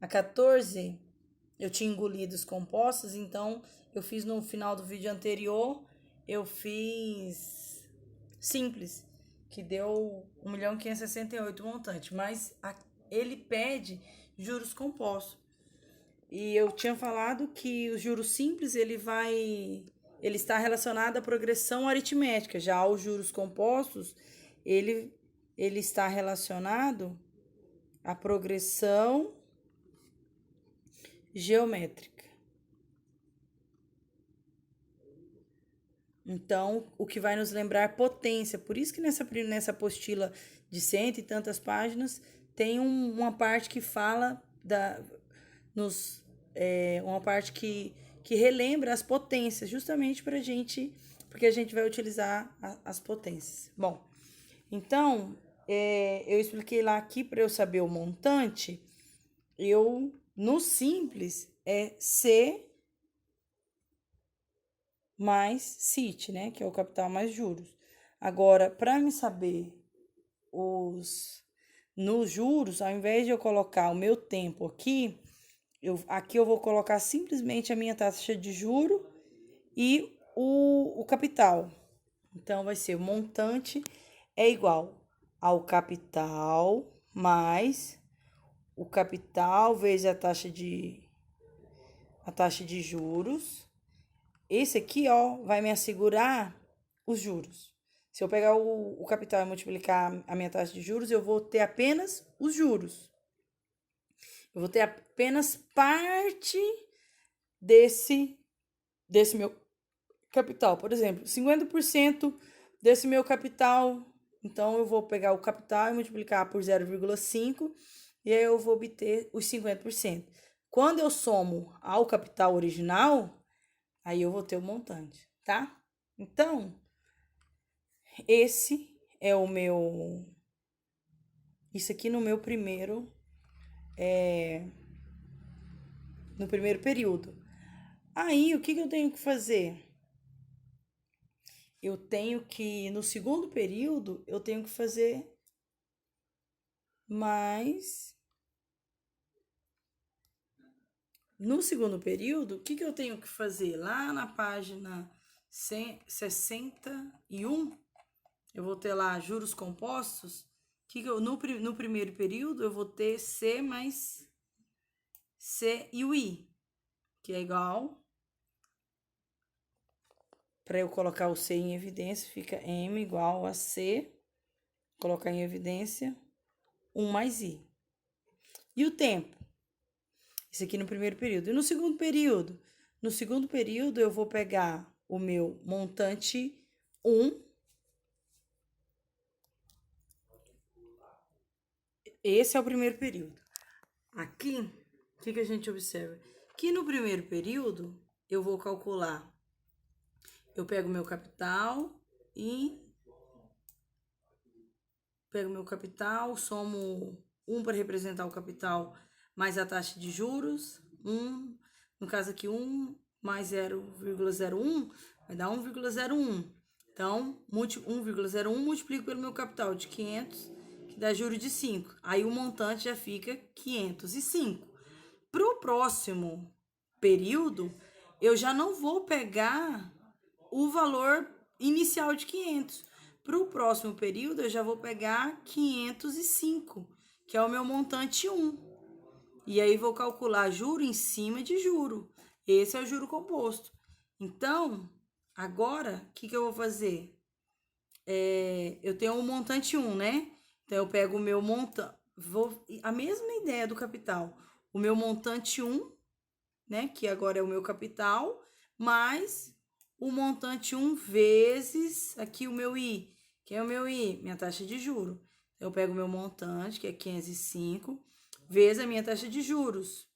A 14 eu tinha engolido os compostos, então eu fiz no final do vídeo anterior, eu fiz simples, que deu 1.568.000 montante, mas ele pede juros compostos. E eu tinha falado que o juros simples ele está relacionado à progressão aritmética, já os juros compostos, ele está relacionado à progressão geométrica. Então, o que vai nos lembrar potência. Por isso que nessa apostila de cento e tantas páginas tem uma parte que fala uma parte que relembra as potências, justamente porque a gente vai utilizar as potências. Bom, então, eu expliquei lá aqui para eu saber o montante, no simples, é C mais CIT, né? Que é o capital mais juros. Agora, para me saber nos juros, ao invés de eu colocar o meu tempo aqui, aqui eu vou colocar simplesmente a minha taxa de juro e o capital. Então, vai ser o montante é igual ao capital mais o capital vezes a taxa de juros. Esse aqui, ó, vai me assegurar os juros. Se eu pegar o capital e multiplicar a minha taxa de juros, eu vou ter apenas os juros. Eu vou ter apenas parte desse meu capital. Por exemplo, 50% desse meu capital. Então, eu vou pegar o capital e multiplicar por 0,5 e aí eu vou obter os 50%. Quando eu somo ao capital original, aí eu vou ter o montante, tá? Então, esse é o meu... Isso aqui no meu primeiro... no primeiro período. Aí, o que eu tenho que fazer? Eu tenho que, no segundo período, eu tenho que fazer mais... No segundo período, o que eu tenho que fazer? Lá na página 61, eu vou ter lá juros compostos. No primeiro período, eu vou ter C mais C e o I, que é igual... Para eu colocar o C em evidência, fica M igual a C, colocar em evidência, 1 mais I. E o tempo? Isso aqui no primeiro período. E no segundo período? No segundo período, eu vou pegar o meu montante 1. Esse é o primeiro período. Aqui, o que a gente observa? Que no primeiro período, eu vou calcular. Eu pego meu capital e... Pego meu capital, somo 1 para representar o capital mais a taxa de juros, 1, no caso aqui 1 mais 0,01 vai dar 1,01. Então, 1,01 multiplico pelo meu capital de 500, que dá juros de 5. Aí o montante já fica 505. Para o próximo período, eu já não vou pegar o valor inicial de 500. Para o próximo período, eu já vou pegar 505, que é o meu montante 1. E aí, vou calcular juro em cima de juro. Esse é o juro composto. Então, agora, o que eu vou fazer? Eu tenho um montante 1, né? Então, eu pego o meu montante... A mesma ideia do capital. O meu montante 1, né? Que agora é o meu capital, mais o montante 1 vezes aqui o meu I. Que é o meu I? Minha taxa de juro. Eu pego o meu montante, que é 505, vezes a minha taxa de juros.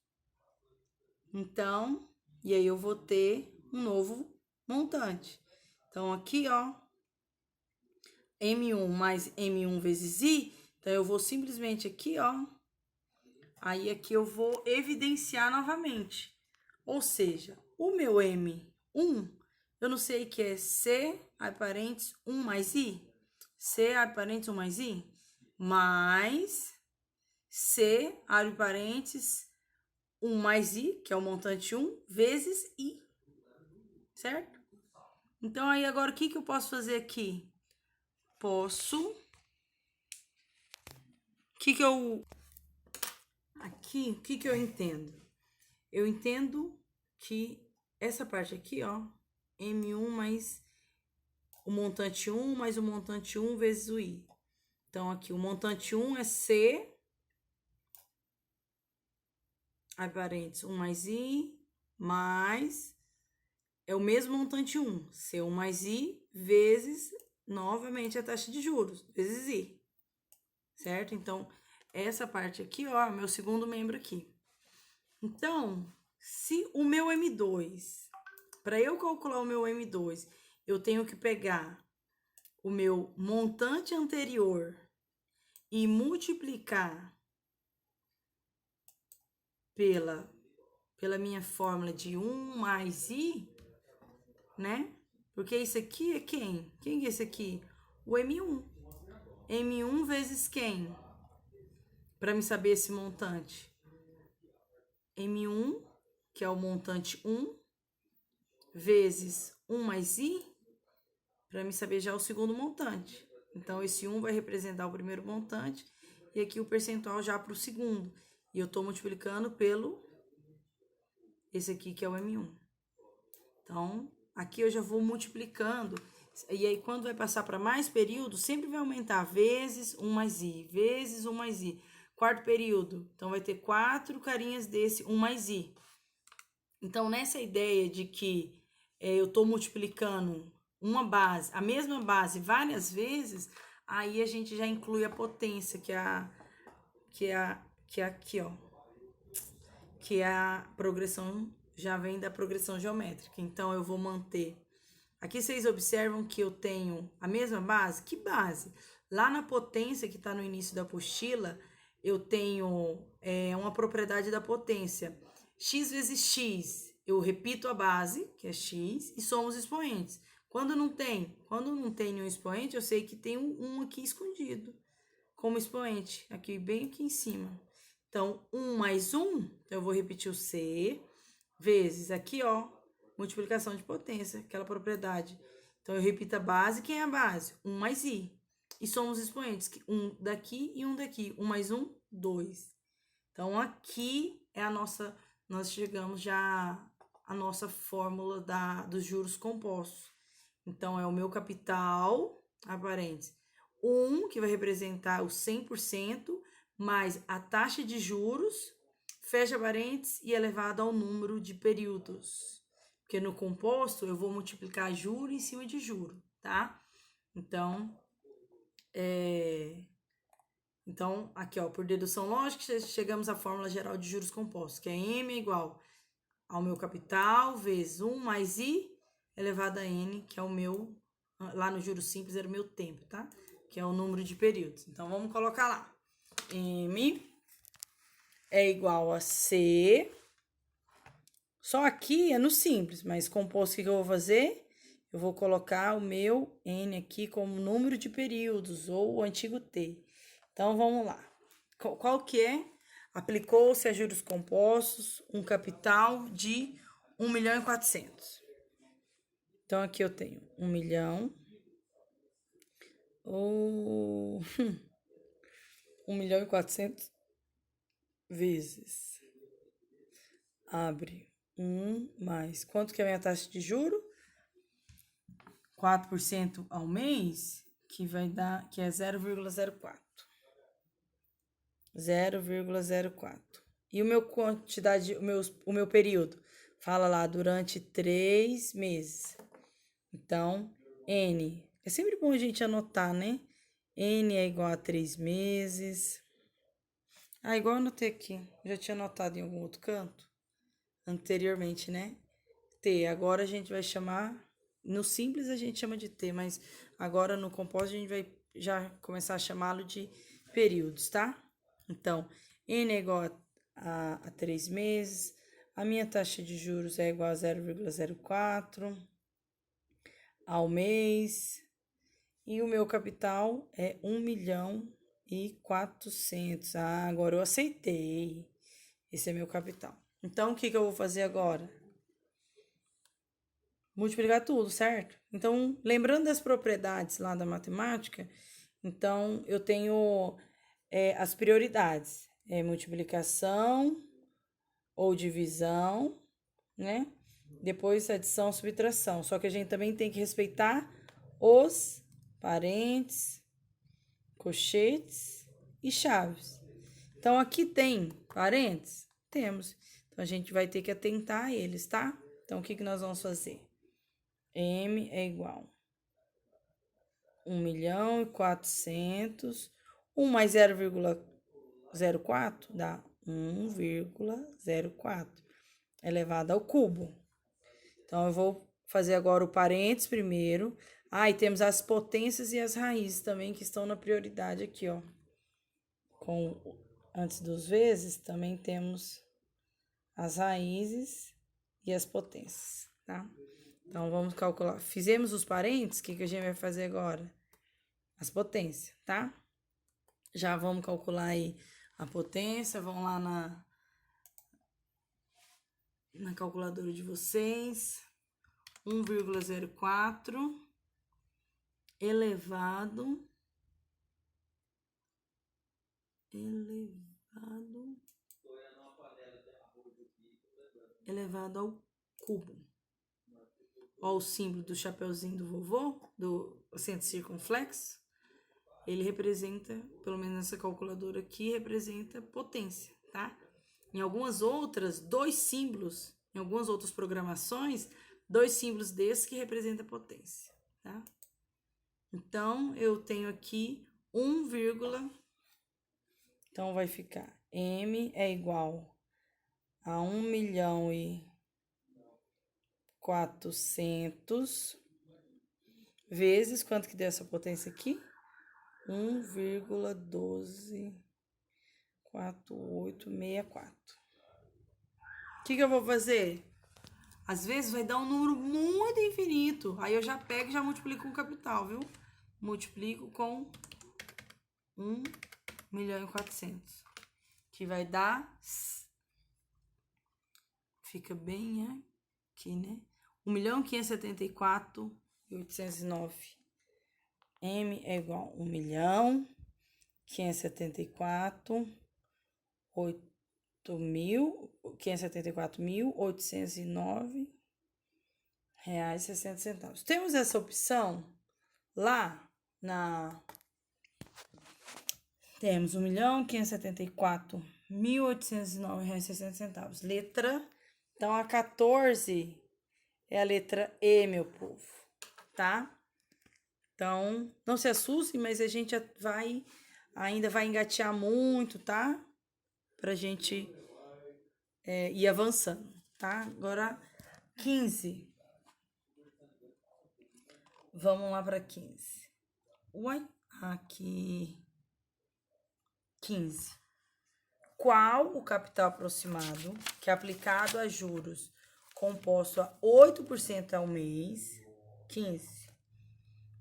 Então, e aí eu vou ter um novo montante. Então, aqui, ó, M1 mais M1 vezes I. Então, eu vou simplesmente aqui, ó. Aí, aqui eu vou evidenciar novamente. Ou seja, o meu M1, eu não sei que é C, abre parênteses, 1 mais I. C, abre parênteses, 1 mais I. Mais C, abre parênteses, 1 mais I, que é o montante 1, vezes I, certo? Então, aí agora, o que eu posso fazer aqui? Aqui, o que eu entendo? Eu entendo que essa parte aqui, ó, M1 mais o montante 1 mais o montante 1 vezes o I. Então, aqui, o montante 1 é C, abre parênteses, 1 mais I, mais, é o mesmo montante 1, C1 mais I, vezes, novamente, a taxa de juros, vezes I, certo? Então, essa parte aqui, ó, é meu segundo membro aqui. Então, se o meu M2, para eu calcular o meu M2, eu tenho que pegar o meu montante anterior e multiplicar pela minha fórmula de 1 mais I, né? Porque isso aqui é quem? Quem é esse aqui? O M1. M1 vezes quem? Para me saber esse montante. M1, que é o montante 1, vezes 1 mais I, para me saber já o segundo montante. Então, esse 1 vai representar o primeiro montante e aqui o percentual já para o segundo. E eu estou multiplicando pelo esse aqui que é o M1. Então, aqui eu já vou multiplicando. E aí, quando vai passar para mais período, sempre vai aumentar vezes 1 mais I, vezes 1 mais I. Quarto período, então vai ter 4 carinhas desse 1 mais I. Então, nessa ideia de que eu estou multiplicando uma base, a mesma base várias vezes, aí a gente já inclui a potência, que é aqui, ó. Que é a progressão, já vem da progressão geométrica. Então, eu vou manter. Aqui vocês observam que eu tenho a mesma base? Que base? Lá na potência, que está no início da apostila, eu tenho uma propriedade da potência. X vezes X, eu repito a base, que é X, e somos expoentes. Quando não tem nenhum expoente, eu sei que tem um aqui escondido, como expoente, aqui bem aqui em cima. Então, 1 mais 1, eu vou repetir o C, vezes aqui, ó, multiplicação de potência, aquela propriedade. Então, eu repito a base, quem é a base? 1 mais I. E somos expoentes, um daqui e um daqui. 1 mais 1, 2. Então, aqui é nós chegamos já à nossa fórmula dos juros compostos. Então, é o meu capital, parênteses, 1, que vai representar o 100%, mais a taxa de juros, fecha parênteses, e elevado ao número de períodos. Porque no composto, eu vou multiplicar juro em cima de juro, tá? Então, aqui, ó, por dedução lógica, chegamos à fórmula geral de juros compostos, que é M é igual ao meu capital vezes 1 mais I elevado a N, que é o meu, lá no juros simples era o meu tempo, tá? Que é o número de períodos. Então, vamos colocar lá. M é igual a C. Só aqui é no simples, mas composto, o que eu vou fazer? Eu vou colocar o meu N aqui como número de períodos, ou o antigo T. Então, vamos lá. Qual que é? Aplicou-se a juros compostos um capital de 1.400.000. Então, aqui eu tenho 1 milhão, ou 1.400.000 vezes, abre 1 mais, quanto que é a minha taxa de juro? 4% ao mês, que vai dar, que é 0,04. 0,04. E o meu quantidade, o meu período, fala lá, durante 3 meses. Então, N, é sempre bom a gente anotar, né? N é igual a 3 meses. Igual eu anotei aqui, já tinha anotado em algum outro canto, anteriormente, né? T, agora a gente vai chamar, no simples a gente chama de T, mas agora no composto a gente vai já começar a chamá-lo de períodos, tá? Então, N é igual a 3 meses, a minha taxa de juros é igual a 0,04 ao mês, e o meu capital é 1.400.000. Agora eu aceitei. Esse é meu capital. Então, o que eu vou fazer agora? Multiplicar tudo, certo? Então, lembrando das propriedades lá da matemática, então eu tenho as prioridades. Multiplicação ou divisão, né? Depois adição, subtração. Só que a gente também tem que respeitar os parênteses, colchetes e chaves. Então, aqui tem parênteses? Temos. Então, a gente vai ter que atentar a eles, tá? Então, o que nós vamos fazer? M é igual a 1.400.000. 1 mais 0,04 dá 1,04 elevado ao cubo. Então, eu vou fazer agora o parênteses primeiro. E temos as potências e as raízes também que estão na prioridade aqui, ó. Antes dos vezes, também temos as raízes e as potências, tá? Então, vamos calcular. Fizemos os parênteses, o que a gente vai fazer agora? As potências, tá? Já vamos calcular aí a potência, vão lá na calculadora de vocês. 1,04 elevado ao cubo. Ó, o símbolo do chapeuzinho do vovô, do acento circunflexo, ele representa, pelo menos nessa calculadora aqui, representa potência, tá? Em algumas outras, em algumas outras programações, 2 símbolos desses que representam potência, tá? Então, eu tenho aqui 1, então vai ficar M é igual a 1.400.000 vezes, quanto que deu essa potência aqui? 1,124864. O que eu vou fazer? Às vezes vai dar um número muito infinito. Aí eu já pego e já multiplico com o capital, viu? Multiplico com 1.400.000. Que vai dar... Fica bem aqui, né? 1.574.809. M é igual a 1.574.809,60. Temos essa opção lá temos 1.574.809,60. Letra. Então, a 14 é a letra E, meu povo, tá? Então, não se assustem, mas a gente ainda vai engatear muito, tá? Pra gente ir avançando, tá? Agora, 15. Vamos lá para 15. Uai, aqui. 15. Qual o capital aproximado que é aplicado a juros composto a 8% ao mês? 15.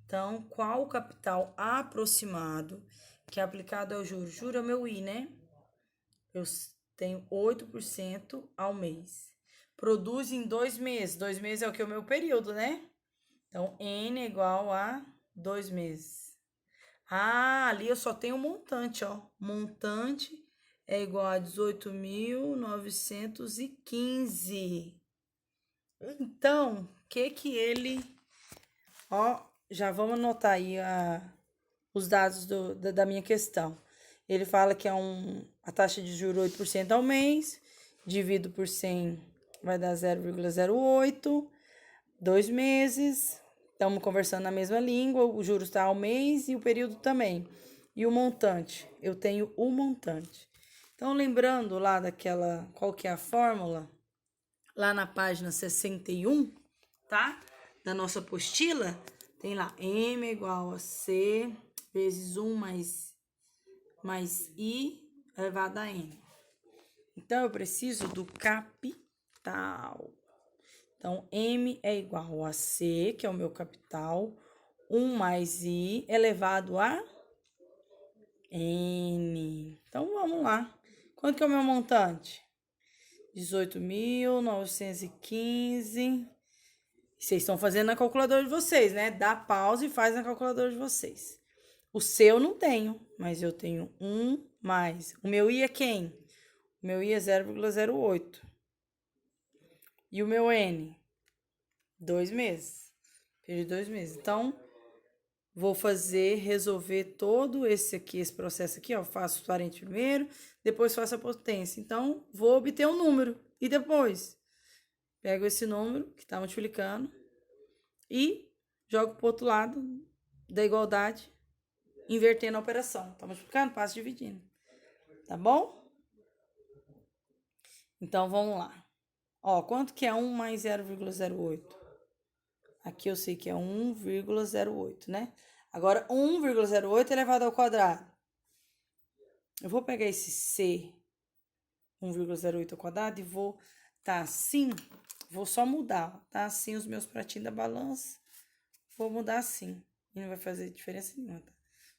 Então, qual o capital aproximado que é aplicado ao juro? Juro é o meu I, né? Eu tenho 8% ao mês. Produz em 2 meses. 2 meses é o que? O meu período, né? Então, N é igual a 2 meses. Ali eu só tenho um montante, ó. Montante é igual a 18.915. Então, o que ele... Ó, já vamos anotar aí os dados da minha questão. Ele fala que a taxa de juros 8% ao mês, dividido por 100 vai dar 0,08, 2 meses. Estamos conversando na mesma língua, o juros está ao mês e o período também. E o montante? Eu tenho o montante. Então, lembrando lá qual que é a fórmula? Lá na página 61, tá? Da nossa apostila, tem lá M é igual a C vezes 1 mais I elevado a N. Então, eu preciso do capital. Então, M é igual a C, que é o meu capital, 1 mais I elevado a N. Então, vamos lá. Quanto que é o meu montante? 18.915. Vocês estão fazendo na calculadora de vocês, né? Dá pausa e faz na calculadora de vocês. O seu não tenho, mas eu tenho 1 mais. O meu I é quem? O meu I é 0,08. E o meu N? 2 meses. Período de 2 meses. Então, vou resolver todo esse processo aqui, ó. Faço o parente primeiro, depois faço a potência. Então, vou obter um número. E depois, pego esse número que está multiplicando e jogo para o outro lado da igualdade, invertendo a operação. Tá multiplicando, passo dividindo. Tá bom? Então, vamos lá. Ó, quanto que é 1 mais 0,08? Aqui eu sei que é 1,08, né? Agora, 1,08 elevado ao quadrado. Eu vou pegar esse C, 1,08 ao quadrado, e vou tá assim, vou só mudar, tá assim os meus pratinhos da balança. Vou mudar assim, e não vai fazer diferença nenhuma, tá?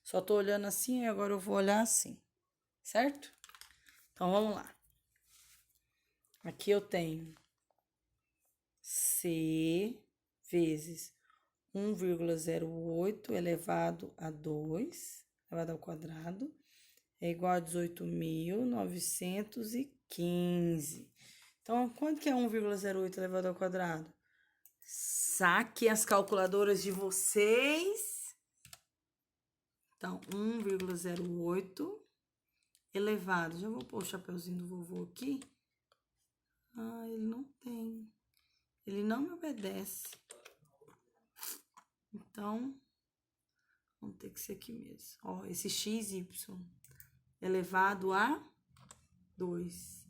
Só tô olhando assim, e agora eu vou olhar assim, certo? Então, vamos lá. Aqui eu tenho C vezes 1,08 elevado a 2, elevado ao quadrado, é igual a 18.915. Então, quanto que é 1,08 elevado ao quadrado? Saque as calculadoras de vocês. Então, 1,08 elevado. Já vou pôr o chapeuzinho do vovô aqui. Ah, ele não tem. Ele não me obedece. Então, vamos ter que ser aqui mesmo. Ó, esse XY elevado a 2.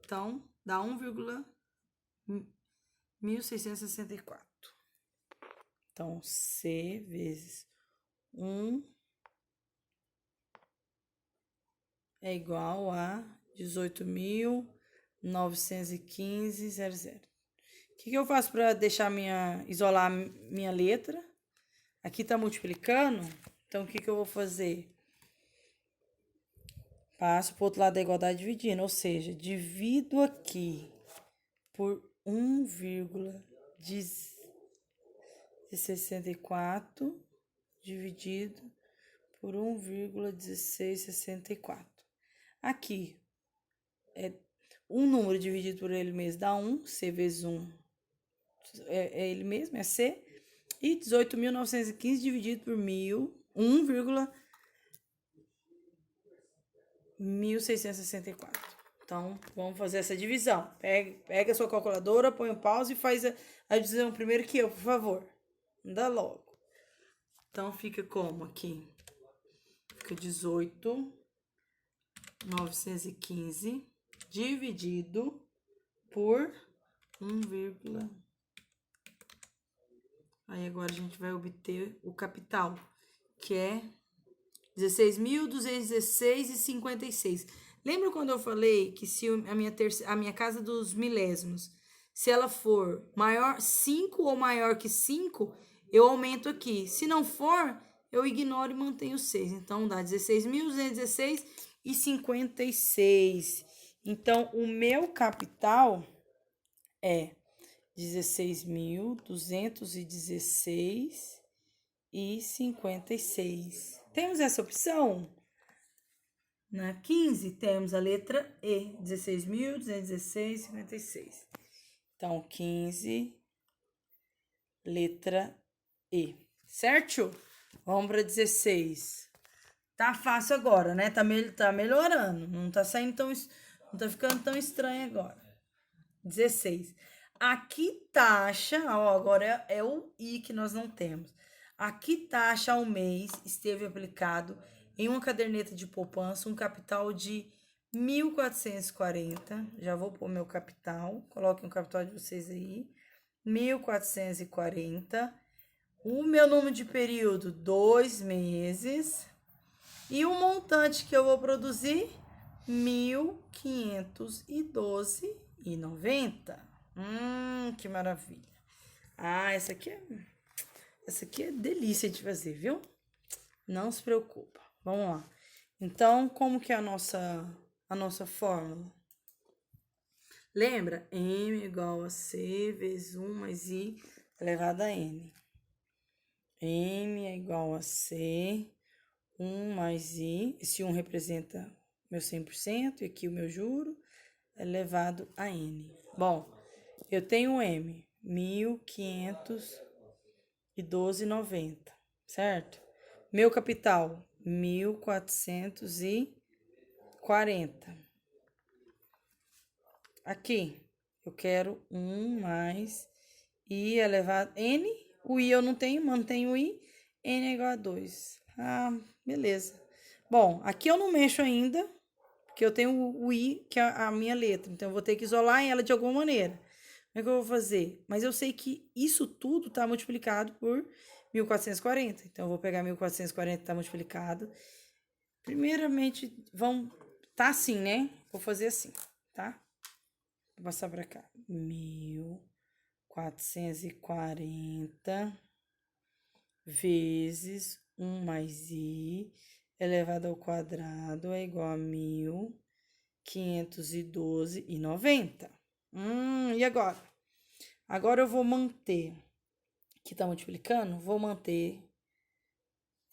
Então, dá 1,1664. Então, C vezes 1 é igual a 18.915,00. O que eu faço para isolar minha letra? Aqui tá multiplicando, então o que eu vou fazer? Passo pro outro lado da igualdade dividindo, ou seja, divido aqui por 1,64 dividido por 1,1664. Aqui, um número dividido por ele mesmo dá 1, C vezes 1 é ele mesmo, é C. E 18.915 dividido por 1,1664. Então, vamos fazer essa divisão. Pega a sua calculadora, põe um pause e faz a divisão primeiro que eu, por favor. Anda logo. Então, fica como aqui? Fica 18.915 dividido por 1, aí agora a gente vai obter o capital, que é 16.216,56. Lembra quando eu falei que se a minha casa dos milésimos, se ela for maior 5 ou maior que 5, eu aumento aqui. Se não for, eu ignoro e mantenho 6. Então, dá 16.216,56. Então, o meu capital é 16.216,56. Temos essa opção? Na 15, temos a letra E, 16.216,56. Então, 15, letra E, certo? Vamos para 16. Tá fácil agora, né? Tá melhorando, não tá saindo tão... Não tá ficando tão estranho agora. 16. Aqui taxa, ó, agora é o I que nós não temos. Aqui taxa ao mês esteve aplicado em uma caderneta de poupança um capital de 1.440. Já vou pôr meu capital. Coloquem o capital de vocês aí. 1.440. O meu número de período, 2 meses. E o montante que eu vou produzir, 1.512,90. Que maravilha. Ah, essa aqui é delícia de fazer, viu? Não se preocupa. Vamos lá. Então, como que é a nossa fórmula? Lembra? M igual a C vezes 1 mais I elevado a N. M é igual a C, 1 mais I. Esse 1 representa meu 100% e aqui o meu juro elevado a N. Bom, eu tenho M, 1.512,90, certo? Meu capital, 1.440. Aqui, eu quero 1 mais I elevado a N. O I eu não tenho, mantenho o I. N é igual a 2. Ah, beleza. Bom, aqui eu não mexo ainda, porque eu tenho o I, que é a minha letra. Então, eu vou ter que isolar ela de alguma maneira. Como é que eu vou fazer? Mas eu sei que isso tudo está multiplicado por 1.440. Então, eu vou pegar 1.440 está multiplicado. Primeiramente, tá assim, né? Vou fazer assim, tá? Vou passar para cá. 1.440 vezes 1 mais I elevado ao quadrado é igual a 1.512,90. E agora? Agora eu vou manter, que tá multiplicando, vou manter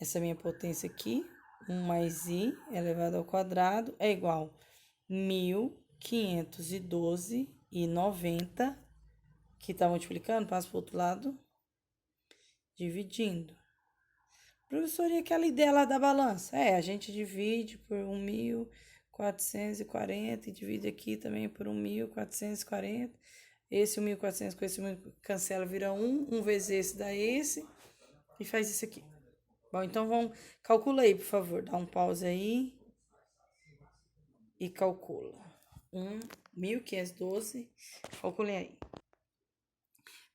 essa minha potência aqui. 1 mais I elevado ao quadrado é igual a 1.512,90, que tá multiplicando, passa pro outro lado, dividindo. Professor, e aquela ideia lá da balança? A gente divide por 1.440 e divide aqui também por 1.440. Esse 1.400 com esse 1 cancela, vira 1. 1 vezes esse dá esse. E faz isso aqui. Bom, então vamos... Calcula aí, por favor. Dá um pause aí. E calcula. 1.512. Calculem aí.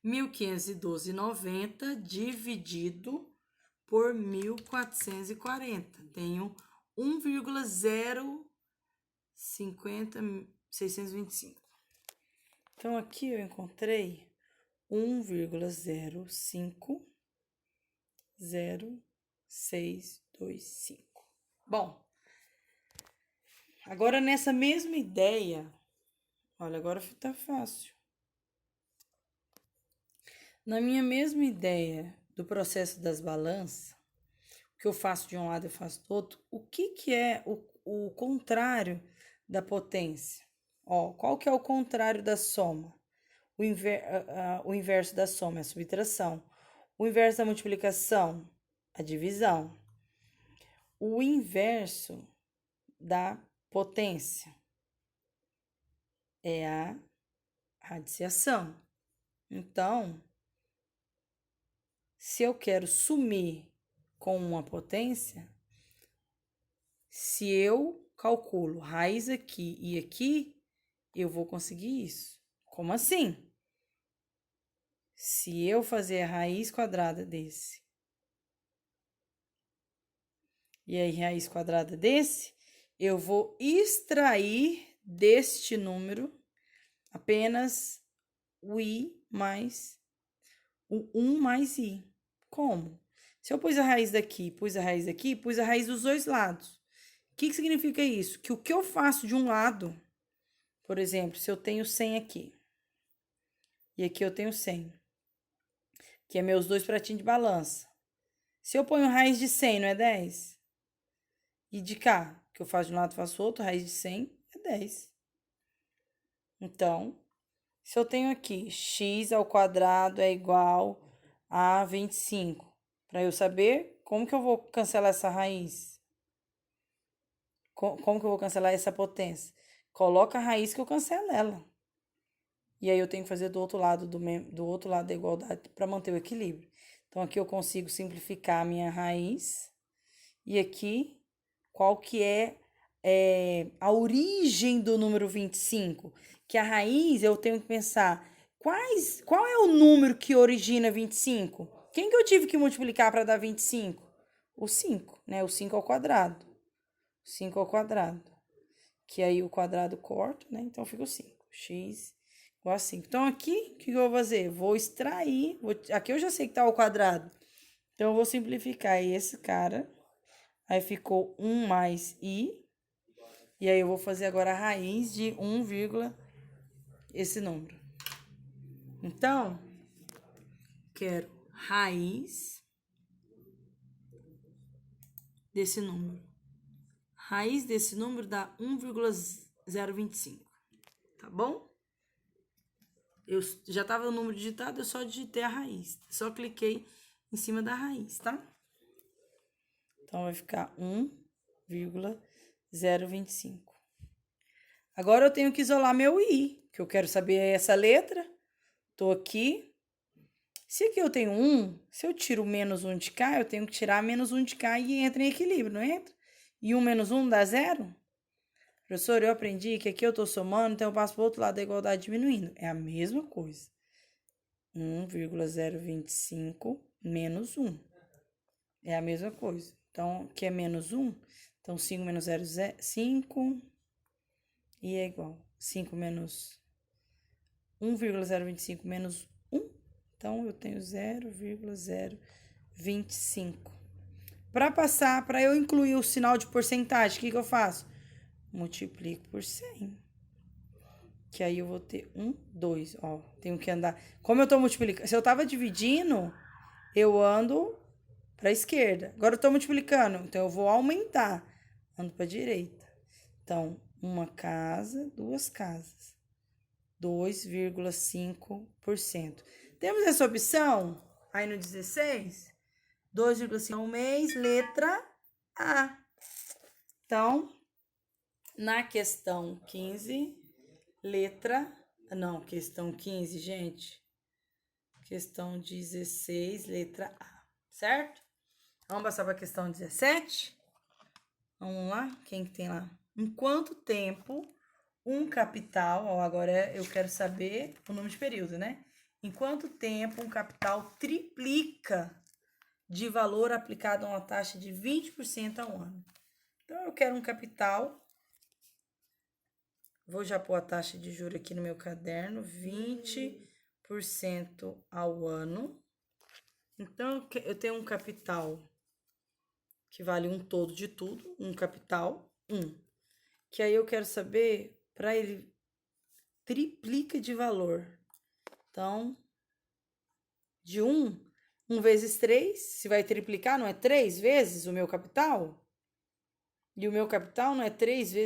1.512,90 dividido por 1.440. Tenho 1,0625. Então, aqui eu encontrei 1,050,625. Bom, agora nessa mesma ideia, olha, agora tá fácil. Na minha mesma ideia do processo das balanças, o que eu faço de um lado eu faço do outro, o que é o contrário da potência? Ó, qual que é o contrário da soma? O inverso da soma é a subtração. O inverso da multiplicação, a divisão. O inverso da potência é a radiciação. Então, se eu quero sumir com uma potência, se eu calculo raiz aqui e aqui, eu vou conseguir isso. Como assim? Se eu fazer a raiz quadrada desse e a raiz quadrada desse, eu vou extrair deste número apenas o I mais o 1 mais I. Como? Se eu pus a raiz daqui, pus a raiz daqui, pus a raiz dos dois lados. O que significa isso? Que o que eu faço de um lado, por exemplo, se eu tenho 100 aqui, e aqui eu tenho 100, que é meus dois pratinhos de balança. Se eu ponho raiz de 100, não é 10? E de cá, que eu faço de um lado, faço outro, raiz de 100 é 10. Então, se eu tenho aqui x ao quadrado é igual a 25, para eu saber como que eu vou cancelar essa raiz? Como que eu vou cancelar essa potência? Coloca a raiz que eu cancelo ela. E aí eu tenho que fazer do outro lado da igualdade para manter o equilíbrio. Então, aqui eu consigo simplificar a minha raiz. E aqui, qual que é a origem do número 25? Que a raiz, eu tenho que pensar, qual é o número que origina 25? Quem que eu tive que multiplicar para dar 25? O 5, né? O 5 ao quadrado. 5 ao quadrado. Que aí o quadrado corta, né? Então, fica o 5. X igual a 5. Então, aqui, o que eu vou fazer? Vou extrair. Aqui eu já sei que tá ao quadrado. Então, eu vou simplificar esse cara. Aí, ficou 1 mais I. E aí, eu vou fazer agora a raiz de 1,440. esse número. Então, quero raiz desse número. Raiz desse número dá 1,025, tá bom? Eu já estava o número digitado, eu só digitei a raiz. Só cliquei em cima da raiz, tá? Então, vai ficar 1,025. Agora, eu tenho que isolar meu i, que eu quero saber essa letra. Tô aqui. Se aqui eu tenho 1, se eu tiro menos 1 de cá, eu tenho que tirar menos 1 de cá e entra em equilíbrio, não entra? E 1 menos 1 dá 0? Professor, eu aprendi que aqui eu tô somando, então eu passo pro outro lado da igualdade diminuindo. É a mesma coisa. 1,025 menos 1. É a mesma coisa. Então, aqui é menos 1. Então, 5 menos 0 é 5. E é igual. 5 menos 1,025 menos 1. Então, eu tenho 0,025. Para passar, para eu incluir o sinal de porcentagem, o que eu faço? Multiplico por 100. Que aí eu vou ter 2, ó. Tenho que andar. Como eu tô multiplicando, se eu tava dividindo, eu ando para a esquerda. Agora eu tô multiplicando, então eu vou aumentar. Ando para a direita. Então, uma casa, duas casas. 2,5%. Temos essa opção aí no 16. 2,5 um mês, letra A. Então, na questão 15, questão 15, gente. Questão 16, letra A, certo? Vamos passar para a questão 17? Vamos lá? Quem que tem lá? Em quanto tempo um capital, ó, agora eu quero saber o número de período, né? Em quanto tempo um capital triplica de valor aplicado a uma taxa de 20% ao ano? Então, eu quero um capital. Vou já pôr a taxa de juros aqui no meu caderno, 20% ao ano. Então, eu tenho um capital que vale um todo de tudo, um capital, 1. Que aí eu quero saber, para ele triplica de valor. Então, de 1 vezes 3, se vai triplicar, não é 3 vezes o meu capital? E o meu capital não é 3 vezes